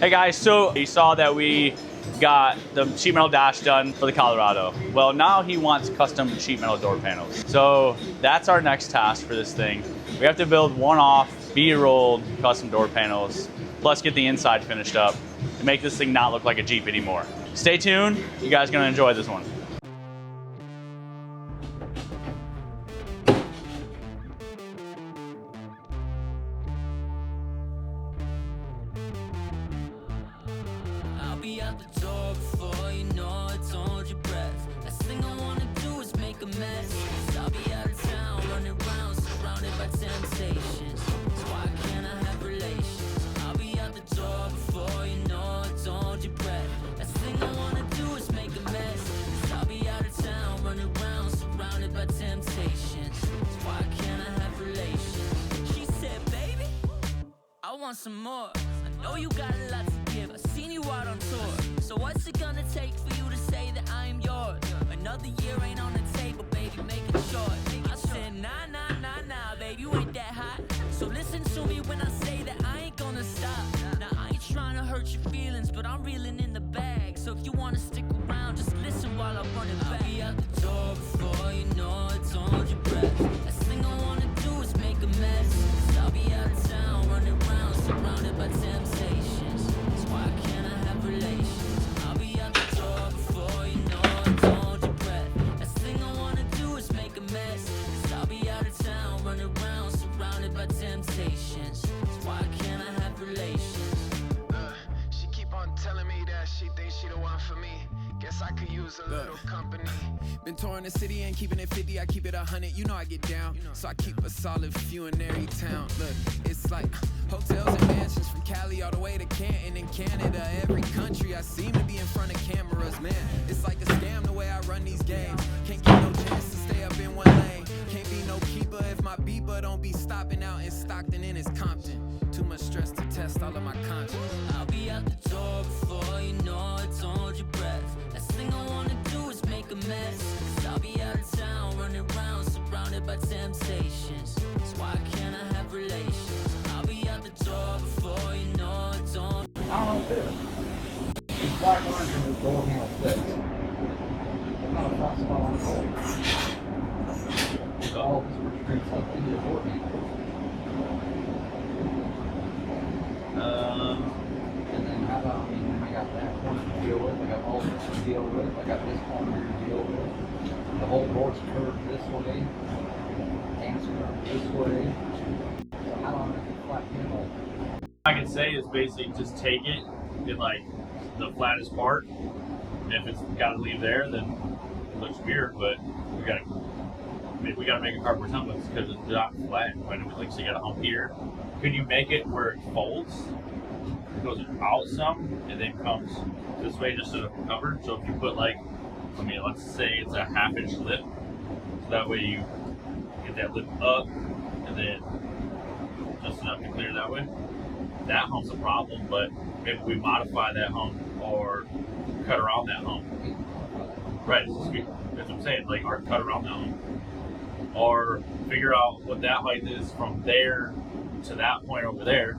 Hey guys, so you saw that we got the sheet metal dash done for the Colorado. Well, now he wants custom sheet metal door panels. So that's our next task for this thing. We have to build one-off, bead-rolled custom door panels, plus get the inside finished up to make this thing not look like a Jeep anymore. Stay tuned, you guys are gonna enjoy this one. Be out the door before you know it's hold your breath. Last thing I wanna do is make a mess. I'll be out of town, running around, surrounded by temptations. So why can't I have relations? I'll be out the door before you know it's hold your breath. Last thing I wanna do is make a mess. I'll be out of town, running around, surrounded by temptations. So why can't I have relations? She said, baby, I want some more. I know you got a lot to give. I've seen you out on tour. So what's it gonna take for you to say that I am yours? Another year ain't on the table, baby, make it short. I said, nah, baby, you ain't that hot. So listen to me when I say that I ain't gonna stop. Now I ain't trying to hurt your feelings, but I'm reeling in the bag. So if you wanna stick around, just listen while I run it back. I'll be out the door before you know it's hold your breath. Last thing I wanna do is make a mess. I'll be out of town, running around, surrounded by temptations. So why can't I have relations? I'll be out the door before you know it's hold your breath. Last thing I wanna do is make a mess. I'll be out of town, running around, surrounded by temptations. So why can't I have relations? She keep on telling me that she thinks she the one for me. Guess I could use a little company. Been touring the city and keeping it 50, I keep it 100, you know I get down. So I keep a solid few in every town. Look, it's like hotels and mansions from Cali all the way to Canton in Canada. Every country I seem to be in front of cameras, man. It's like a scam the way I run these games. Can't get no chance to stay up in one lane. Can't be no keeper if my beeper don't be stopping out in Stockton and it's Compton. Too much stress to test all of my conscience. I'll be out the door before you know it's hold your breath. Last thing I wanna do is make a mess. Cause I'll be out of town, running around, surrounded by temptations. So why can't I have relations? I'll be out the door before you know it's on. I don't know if it's black orange and the door handle fixed. It's not a flat spot on the door. All this restraints up into the door handle. And then how about, I got that corner to deal with, I got all this to deal with, I got this corner to deal with. The whole board's curved this way, hands curved this way. So how do I make a flat handle? I can say is basically just take it in like the flattest part. If it's got to leave there, then it looks weird. But we gotta make a cardboard hump because it's not flat. Like so, you got a hump here. Could you make it where it folds? It goes out some and then comes this way just to cover. So if you put like, let's say it's a 1/2 inch lip. So that way you get that lip up and then just enough to clear that way. That hump's a problem, but if we modify that hump or cut around that hump, right? That's what I'm saying. Like, or cut around that hump, or figure out what that height is from there to that point over there,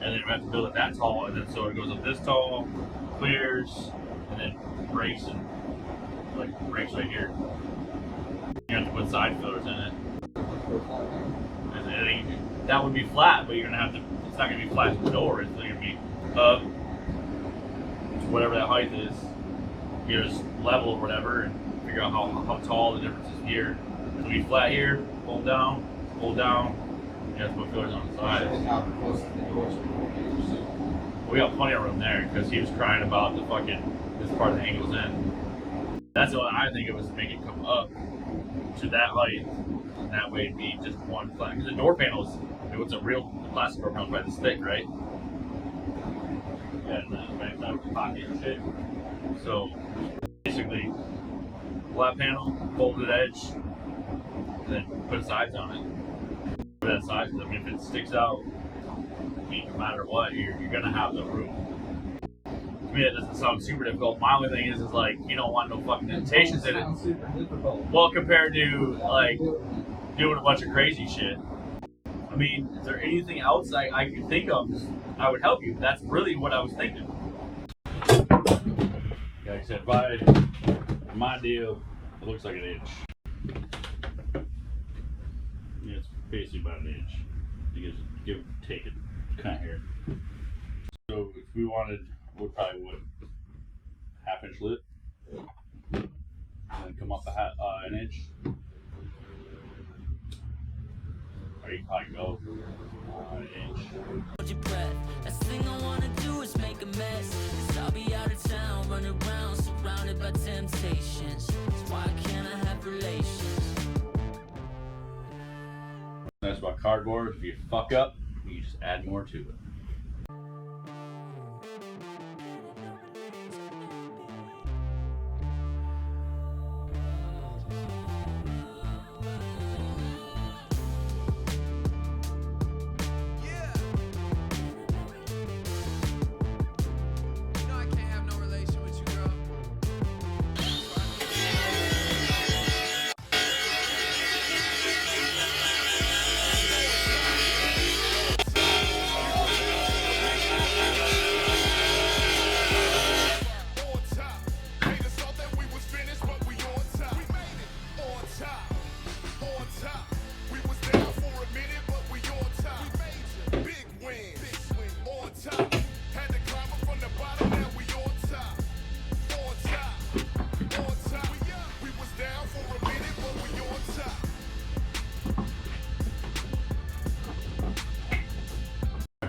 and then we have to build it that tall, and then so it goes up this tall, clears, and then breaks and like breaks right here. You have to put side fillers in it. And that would be flat, but you're gonna have to. It's not gonna be flat to the door. It's gonna be up to whatever that height is. You just level or whatever, and figure out how tall the difference is here. It'll be flat here. Pull down. Pull down. You have to put fillers on the side. We got plenty of room there because he was crying about the this part of the angle's in. That's what I think it was to make it come up to that height, and that way it'd be just one flat. Because the door panels, what's a real plastic door panel is probably this thick, right? Yeah, and that pocket and shit. So basically, flat panel, folded edge, and then put sides on it. That size, if it sticks out, no matter what, you're gonna have the room. To me, that doesn't sound super difficult. My only thing is like you don't want no fucking indentations in it. Super difficult. Well, compared to like doing a bunch of crazy shit. mean, is there anything else I could think of? I would help you. That's really what I was thinking. Like I said, by my deal, it looks like an inch. Yeah, it's basically about an inch. You just take it kind of here. So if we wanted, we probably would half-inch lip, and then come up an inch. Or you can probably go an inch. Hold your breath. Last thing I wanna do is make a mess. 'Cause I'll be out of town, running around, surrounded by temptations. That's why can't I have relations? That's about cardboard. If you fuck up, you just add more to it.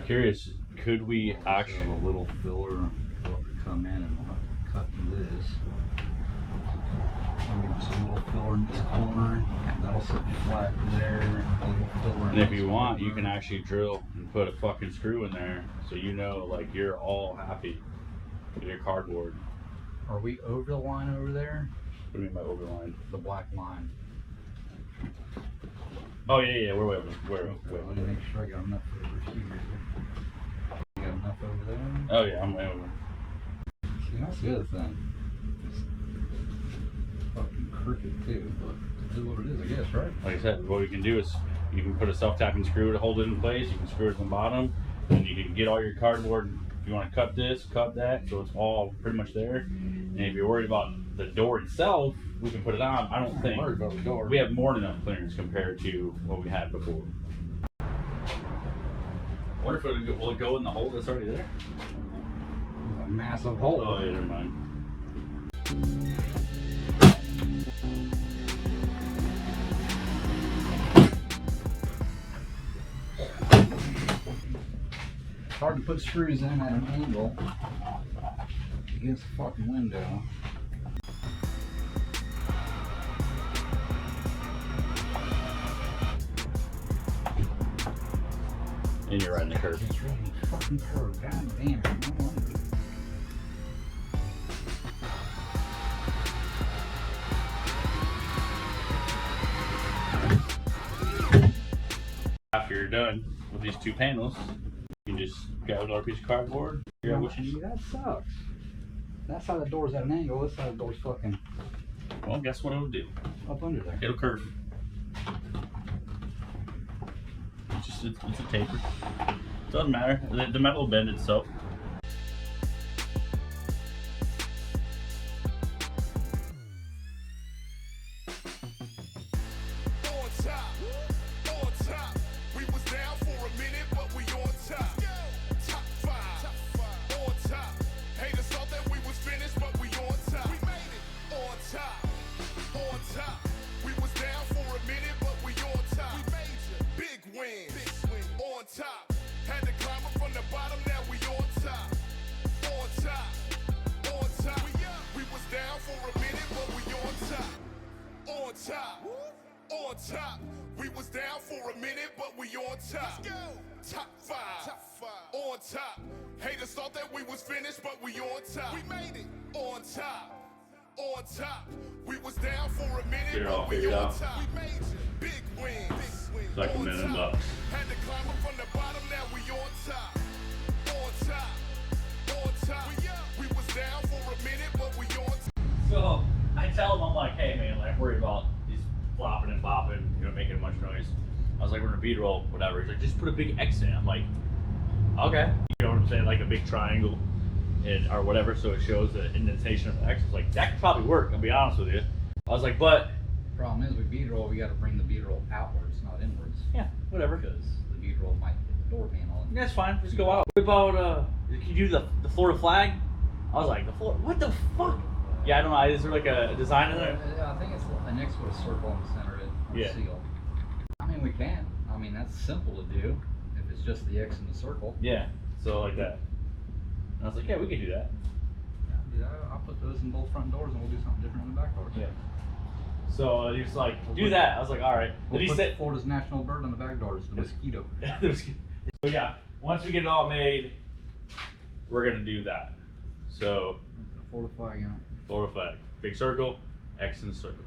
Curious, could we actually A little filler will come in and we'll have to cut this. Just a little filler in this corner. That'll sit flat there. A little filler in and if this you want, you corner. can actually drill and put a fucking screw in there so you know like you're all happy with your cardboard. Are we over the line over there? What do you mean by overlined? The black line. Oh yeah, we're way over. I want to make sure I got enough over here. You got enough over there? Oh yeah, I'm way over. See, that's the other thing. It's fucking crooked too, but it is what it is, I guess, right? Like I said, what we can do is you can put a self-tapping screw to hold it in place. You can screw it to the bottom, and you can get all your cardboard. If you want to cut this, cut that, so it's all pretty much there. And if you're worried about the door itself, we can put it on. I don't think I'm worried about the door. we have more than enough clearance compared to what we had before. I wonder if will it go in the hole that's already there? A massive hole. Oh yeah, never mind. It's hard to put screws in at an angle against the fucking window. And you're right in the curve. It's really fucking curved. God damn it. No wonder. After you're done with these two panels, you can just grab another piece of cardboard, figure out what you need. That sucks. That side of the door's at an angle. This side of the door's fucking Well, guess what it'll do? up under there. It'll curve. It's a taper. Doesn't matter. The metal will bend itself. On top, we was down for a minute, but we on top. Let's go. Top five. On top. Haters thought that we was finished, but we on top. We made it. On top. On top. We was down for a minute, Get it all but we figured on out. top. We made it. Big wins. It's like On $1 million. top. Had to climb up from the bottom, now we on top. On top. On top. We was down for a minute, but we on top. So I tell them, I'm like, hey man, like, I'm worried about these flopping and bopping, making a bunch of noise. I was like, we're gonna bead roll, whatever. He's like, just put a big X in it. I'm like, okay. You know what I'm saying? Like a big triangle or whatever, so it shows the indentation of the X. I was like, that could probably work, I'll be honest with you. I was like, but Problem is with bead roll, we got to bring the bead roll outwards, not inwards. yeah, whatever. Because the bead roll might hit the door panel. And That's fine, just go out. What about, can you do the Florida flag? I was like, the Florida, what the fuck? Yeah, I don't know, is there like a design in there? I think it's an X with a circle in the center of it, or Yeah. seal. I mean, we can. I mean, that's simple to do if it's just the X and the circle. Yeah, so like that. And I was like, yeah, we can do that. Yeah, I'll put those in both front doors and we'll do something different on the back doors. Yeah. So he was like, do that. I was like, all right. We'll Did he put say? Florida's national bird on the back doors, the mosquito. So yeah, once we get it all made, we're gonna do that. So Florida flag, you know. Florida flag, big circle, X in the circle.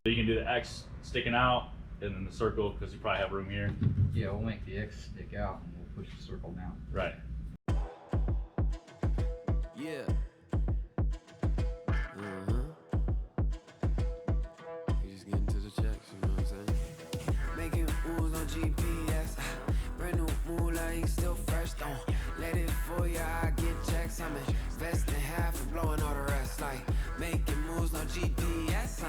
So you can do the X sticking out and then the circle because you probably have room here. Yeah, we'll make the X stick out and we'll push the circle down. Right. Yeah. You just getting to the checks, you know what I'm saying? Making moves on GPS. Brand new moolah, ain't still fresh. Don't let it fool ya. I get checks. I'm investing half and blowing all the rest. Like making moves on GPS.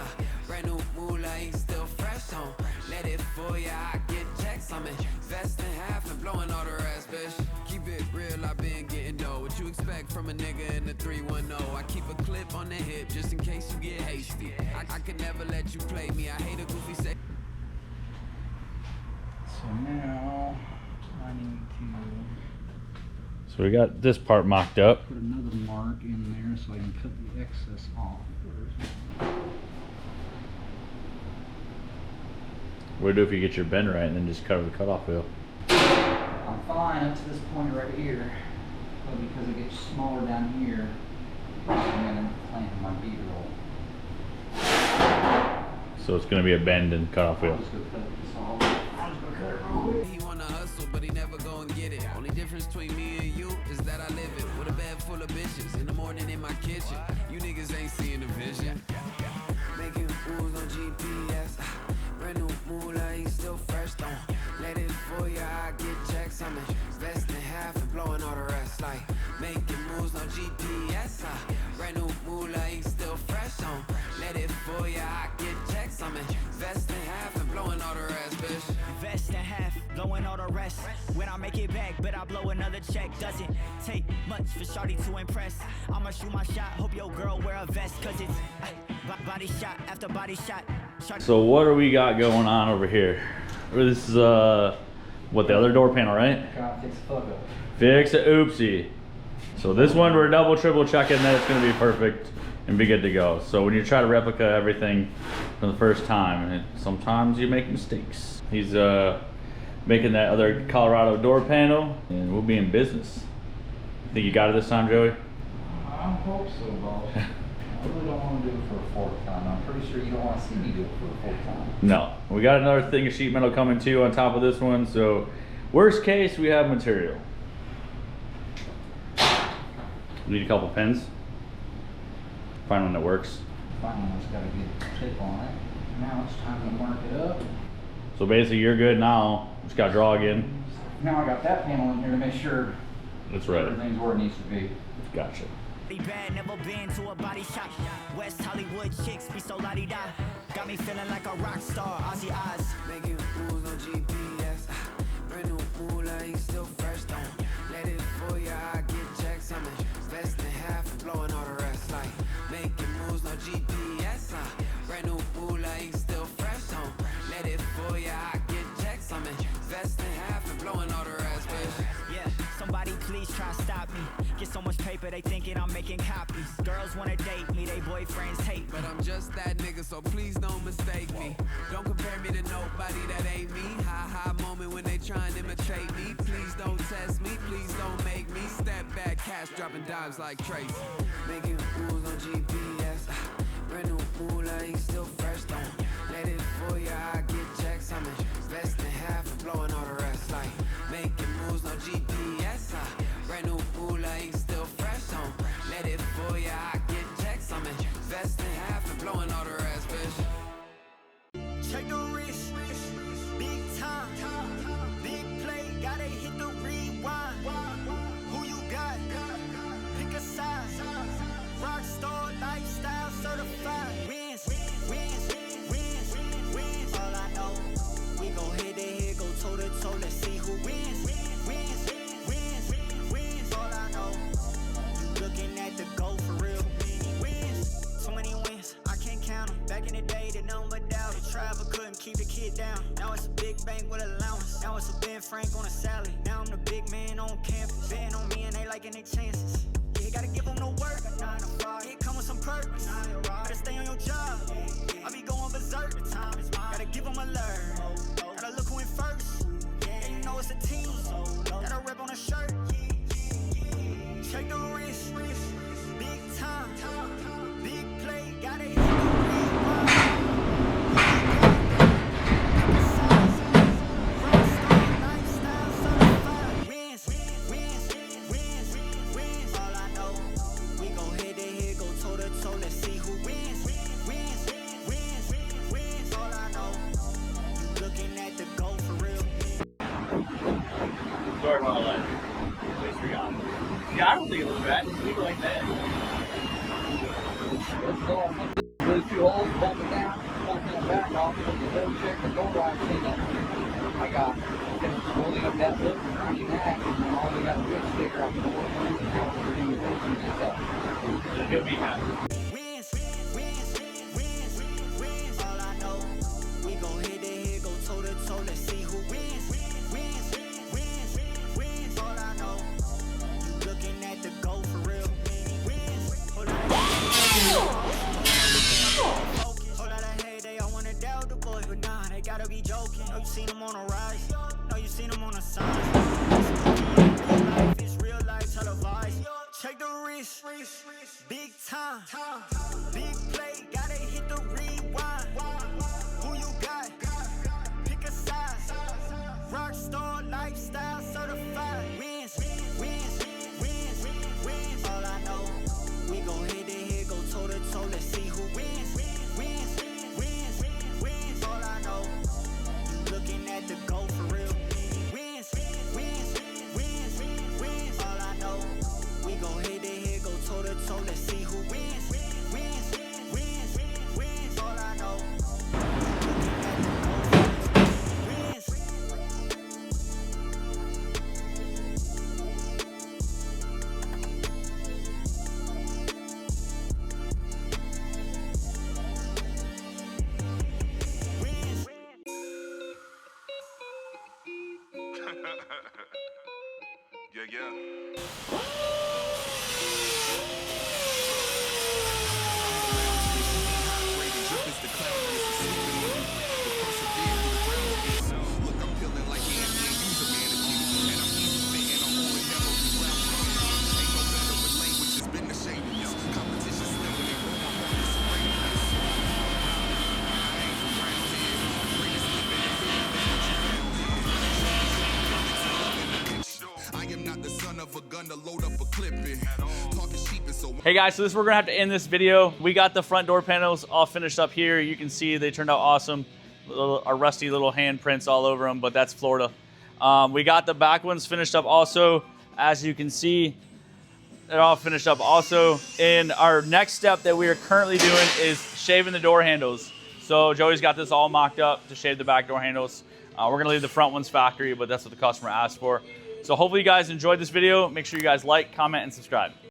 Brand new moolah, ain't still fresh. Don't let it fool ya. I get checks. I'm investing half and blowing all the rest, bitch. Keep it real, I've been getting dough. What you expect from a nigga in the 310? I keep a clip on the hip just in case you get hasty. I could never let you play me. I hate a goofy say. So now I need to So we got this part mocked up. put another mark in there so I can cut the excess off. What do if you get your bend right and then just cover the cutoff wheel? I'm fine up to this point right here, but because it gets smaller down here, I'm gonna plant my bead roll. So it's gonna be a bend and cutoff I'm wheel. just gonna cut this off. I'm just gonna cut it real quick. He wanna hustle, but he never gonna get it. Only difference between me and you is that I live it with a bed full of bitches in the morning in my kitchen. You niggas ain't seeing the vision. Making moves on GPS. Brand new moolah, ain't still fresh. Don't let it fool ya. I get checks. I'm investing half and blowing all the rest. Like making moves on GPS. Brand new moolah, ain't still fresh. Don't let it fool ya. I get checks. I'm investing half and blowing all the rest, bitch. Invest in half, blowing all the rest. When I make it back, but I blow another check. Doesn't take much for shawty to impress. I'ma shoot my shot, hope your girl wear a vest. Cause it's body shot after body shot. So what do we got going on over here? This is what, the other door panel, right? Try to fix the fuck up. Fix it, oopsie. So this one we're double, triple checking that it's gonna be perfect and be good to go. So when you try to replica everything for the first time, sometimes you make mistakes. He's making that other Colorado door panel and we'll be in business. Think you got it this time, Joey? I hope so, boss. I really don't want to do it for a fourth time. I'm pretty sure you don't want to see me do it for a fourth time. No. We got another thing of sheet metal coming too on top of this one. So worst case, we have material. Need a couple pins. Find one that works. Finally, it's got a good tip on it. Now it's time to mark it up. So basically you're good now. Just gotta draw again. Now I got that panel in here to make sure That's right. everything's where it needs to be. Gotcha. Bad, never been to a body shop. West Hollywood chicks be so la-di-da. Got me feeling like a rock star, Aussie Oz. Making moves on GPS. Brand new moolah, ain't still fresh. Don't let it fool ya. I get checks. I'm investing half and blowing all the rest. Like making moves on GPS. Brand new moolah, ain't still fresh. Don't let it fool ya. I get checks. I'm investing half and blowing all the rest, bitch. Yeah, somebody please try to stop me. Get so much paper, they thinking I'm making copies. Girls wanna date me, they boyfriends hate me. But I'm just that nigga, so please don't mistake me. Don't compare me to nobody that ain't me. High moment when they try and imitate me. Please don't test me, please don't make me step back, cash dropping dimes like Tracy. Making moves on GPS. Brand new moolah, ain't still fresh. Don't let it fool ya. I get checks. I'm investing half and blowing all the rest. Like making moves on GPS. Brand new moolah, ain't still fresh. Don't let it fool ya. I get checks. I'm investing half and blowing all the rest, bitch. Take the risk, big couldn't keep the kid down. Now it's a big bank with allowance. Now it's a Ben Frank on a salad. Now I'm the big man on campus. Betting on me and they liking their chances. Yeah, gotta give them no work. It come with some purpose. Gotta stay on your job. I be going berserk. The time is mine. Gotta give them a alert. Gotta look who in first. Yeah, you know it's a team. Gotta rep on a shirt. Check the wrist. Big time. Big play. Gotta hit the rewind. Rockstar lifestyle certified. Wins. All I know. We go head to head, go toe to toe. Let's see who wins. Wins. All I know. You looking at the goal for real. Sorry about all that. Waste your guy. Yeah, I don't think it looks bad. Just leave it like that. Let's go. Those 2 holes, bolt it down, bolt that back off, put the door check, the door right, clean up. I got holding up that look, running that, and all we got the good sticker off the door. Just give me half. Wins. All I know. We go head to head, go toe to toe. Let's see who wins. Wins. All I know. You looking at the goal for real. Wins. Hold out of heyday, I wanna doubt the boys, but nah, they gotta be joking. Know you seen them on a rise. Know you seen them on a sign. It's real life televised. Check the wrist. Big time. Big play. Gotta hit the rewind. Who you got? Pick a size. Rockstar lifestyle certified. Wins. All I know. We go head to head, go toe to toe. Let's see who wins. All I know. You looking at the goal for real. Wins. All I know. We go head to head, go toe to toe. Let's see who wins. All I know. Looking at the goal for real. Wins. Yeah. Hey guys, so this we're gonna have to end this video. We got the front door panels all finished up here. You can see they turned out awesome. Our rusty little handprints all over them, but that's Florida. We got the back ones finished up also. As you can see, they're all finished up also. And our next step that we are currently doing is shaving the door handles. So Joey's got this all mocked up to shave the back door handles. We're gonna leave the front ones factory, but that's what the customer asked for. So hopefully you guys enjoyed this video. Make sure you guys like, comment, and subscribe.